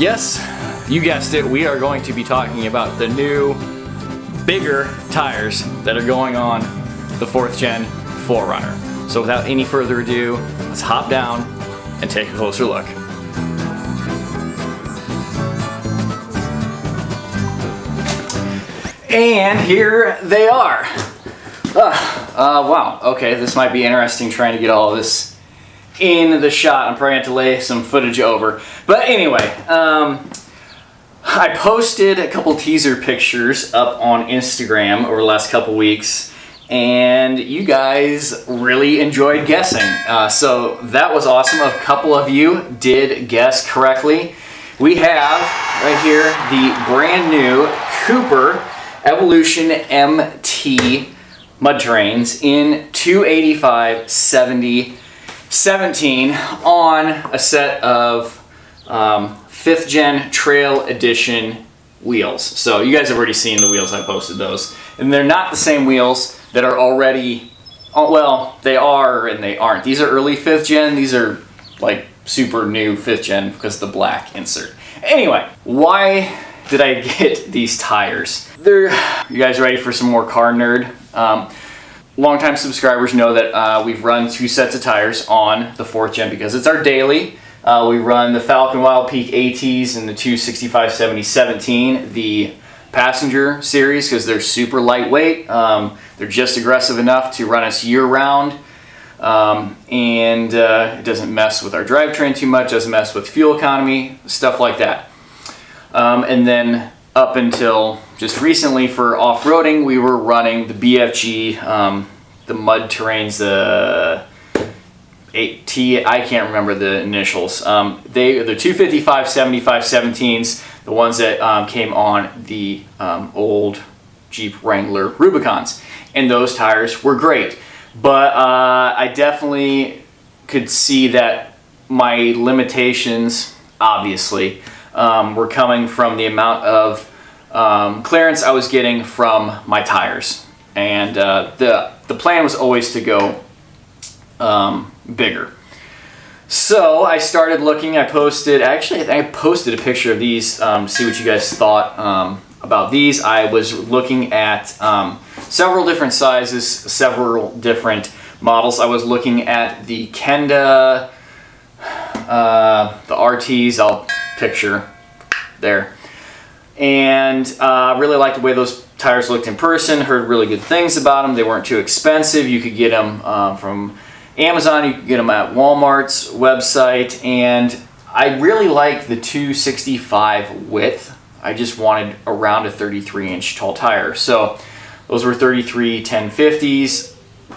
Yes, you guessed it, we are going to be talking about the new, bigger tires that are going on the 4th Gen 4Runner. So without any further ado, let's hop down and take a closer look. And here they are. Wow, okay, this might be interesting trying to get all of this in the shot. I'm probably going to have to lay some footage over. But anyway, I posted a couple teaser pictures up on Instagram over the last couple weeks, and you guys really enjoyed guessing. So that was awesome. A couple of you did guess correctly. We have right here the brand new Cooper Evolution MT mud terrains in 285/70/17 on a set of 5th Gen Trail Edition wheels. So you guys have already seen the wheels. I posted those, and they're not the same wheels that are already, well, they are and they aren't. These are early 5th Gen. These are like super new 5th Gen because of the black insert. Anyway, why did I get these tires? You guys ready for some more car nerd? Longtime subscribers know that we've run 2 sets of tires on the 4th Gen because it's our daily. We run the Falcon Wild Peak ATs and the 265/70/17, the passenger series, because they're super lightweight. They're just aggressive enough to run us year round, and it doesn't mess with our drivetrain too much, doesn't mess with fuel economy, stuff like that. And then up until just recently for off-roading, we were running the BFG, the mud terrains, the 8T, I can't remember the initials. The 255/75/17s, the ones that came on the old Jeep Wrangler Rubicons. And those tires were great. But I definitely could see that my limitations, obviously, were coming from the amount of clearance I was getting from my tires, and the plan was always to go bigger. So I started looking. I posted a picture of these to see what you guys thought about these. I was looking at several different sizes, several different models. I was looking at the Kenda, the RTs. I'll picture there, and really liked the way those tires looked in person. Heard really good things about them. They weren't too expensive. You could get them from Amazon, you could get them at Walmart's website, and I really like the 265 width. I just wanted around a 33-inch tall tire. So those were 33 1050s,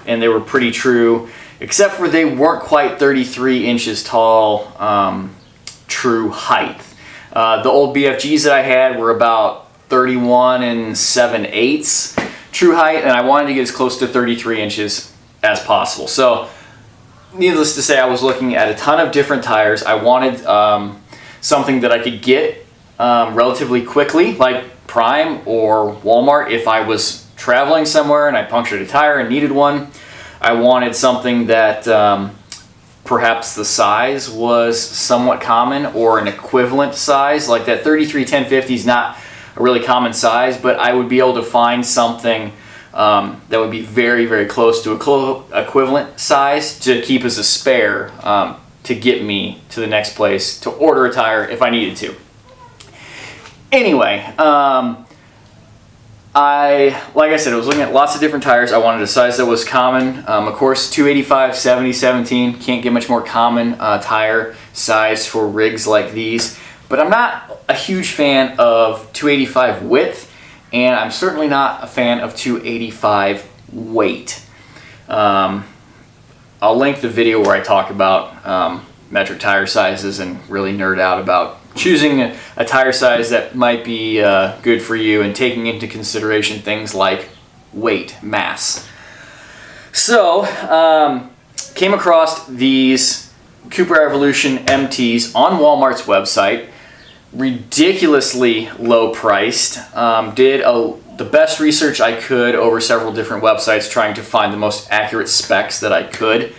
and they were pretty true, except for they weren't quite 33 inches tall true height. The old BFGs that I had were about 31 7/8 true height, and I wanted to get as close to 33 inches as possible. So needless to say, I was looking at a ton of different tires. I wanted something that I could get relatively quickly, like Prime or Walmart if I was traveling somewhere and I punctured a tire and needed one. I wanted something that perhaps the size was somewhat common or an equivalent size. Like that 33 1050 is not a really common size, but I would be able to find something that would be very, very close to equivalent size to keep as a spare to get me to the next place to order a tire if I needed to. Anyway, like I said, I was looking at lots of different tires. I wanted a size that was common. Of course, 285/70/17, can't get much more common tire size for rigs like these. But I'm not a huge fan of 285 width, and I'm certainly not a fan of 285 weight. I'll link the video where I talk about metric tire sizes and really nerd out about choosing a tire size that might be good for you and taking into consideration things like weight, mass. So, came across these Cooper Evolution MTs on Walmart's website. Ridiculously low priced. Did the best research I could over several different websites trying to find the most accurate specs that I could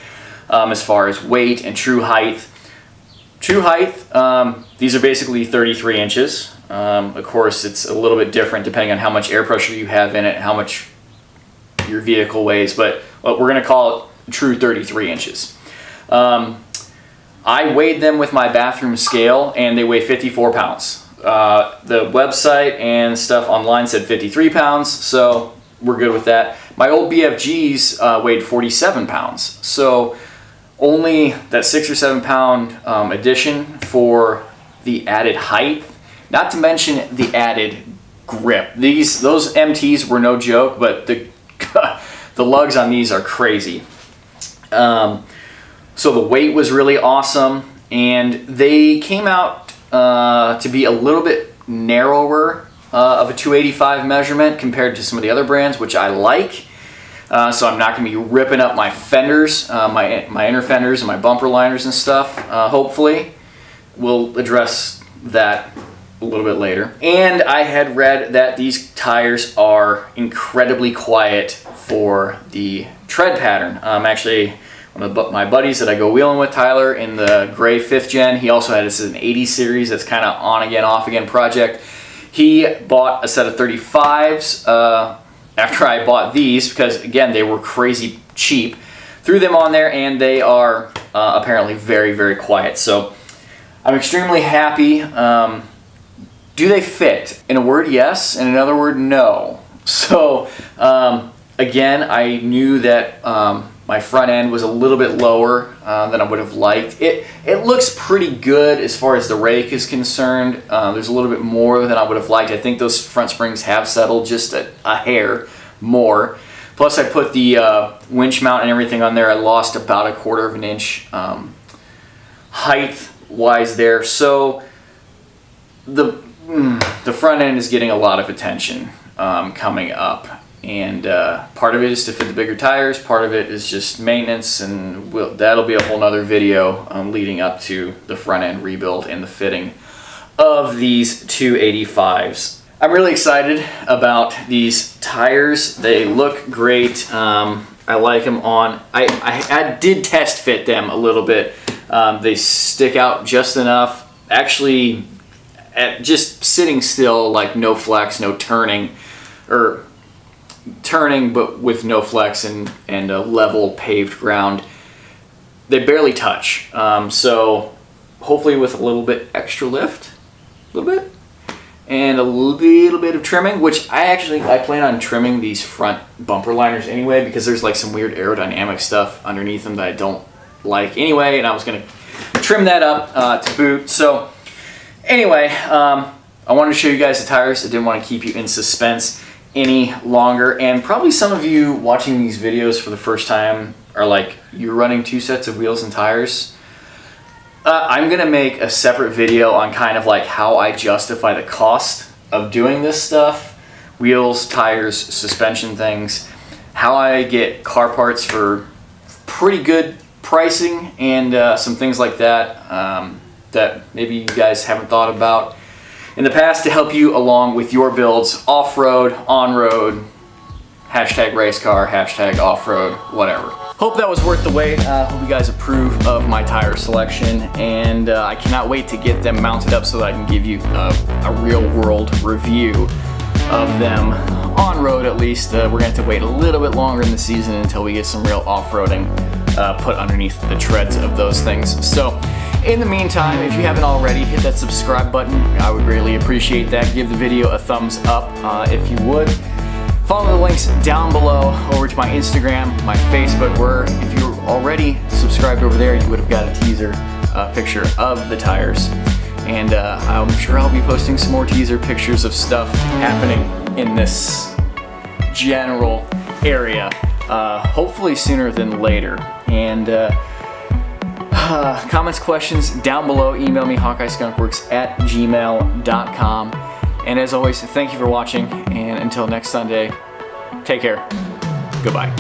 as far as weight and true height. True height, these are basically 33 inches. Of course, it's a little bit different depending on how much air pressure you have in it, how much your vehicle weighs, but we're going to call it true 33 inches. I weighed them with my bathroom scale, and they weigh 54 pounds. The website and stuff online said 53 pounds, so we're good with that. My old BFGs weighed 47 pounds, so only that 6 or 7 pound addition for the added height, not to mention the added grip. Those MTs were no joke, but the the lugs on these are crazy. So the weight was really awesome, and they came out to be a little bit narrower of a 285 measurement compared to some of the other brands, which I like. So I'm not going to be ripping up my fenders, my inner fenders and my bumper liners and stuff. Hopefully, we'll address that a little bit later. And I had read that these tires are incredibly quiet for the tread pattern. Actually, one of my buddies that I go wheeling with, Tyler, in the gray 5th gen, he also had this as an 80 series. That's kind of on again, off again project. He bought a set of 35s after I bought these because, again, they were crazy cheap. Threw them on there, and they are apparently very, very quiet. So I'm extremely happy. Do they fit? In a word, yes. In another word, no. So again, I knew that my front end was a little bit lower than I would have liked. It looks pretty good as far as the rake is concerned. There's a little bit more than I would have liked. I think those front springs have settled just a hair more. Plus, I put the winch mount and everything on there. I lost about 1/4 of an inch height-wise there. So the front end is getting a lot of attention coming up. And part of it is to fit the bigger tires, part of it is just maintenance, and that'll be a whole nother video leading up to the front end rebuild and the fitting of these 285s. I'm really excited about these tires. They look great. I like them on. I did test fit them a little bit. They stick out just enough. Actually, just sitting still, like no flex, no turning, or turning but with no flex and a level paved ground, they barely touch. So hopefully with a little bit extra lift, a little bit, and a little bit of trimming, which I plan on trimming these front bumper liners anyway, because there's like some weird aerodynamic stuff underneath them that I don't like anyway, and I was gonna trim that up to boot. So anyway, I wanted to show you guys the tires. I didn't want to keep you in suspense any longer, and probably some of you watching these videos for the first time are like, you're running 2 sets of wheels and tires? I'm gonna make a separate video on kind of like how I justify the cost of doing this stuff, wheels, tires, suspension things, how I get car parts for pretty good pricing, and some things like that that maybe you guys haven't thought about in the past to help you along with your builds, off-road, on-road, hashtag race car, hashtag off-road, whatever. Hope that was worth the wait. Hope you guys approve of my tire selection, and I cannot wait to get them mounted up so that I can give you a real-world review of them on-road. At least we're gonna have to wait a little bit longer in the season until we get some real off-roading put underneath the treads of those things. So in the meantime, if you haven't already, hit that subscribe button. I would greatly appreciate that. Give the video a thumbs up if you would. Follow the links down below over to my Instagram, my Facebook, where if you're already subscribed over there, you would have got a teaser picture of the tires. And I'm sure I'll be posting some more teaser pictures of stuff happening in this general area, hopefully sooner than later. And comments, questions down below. Email me, hawkeyeskunkworks@gmail.com. And as always, thank you for watching, and until next Sunday, take care. Goodbye.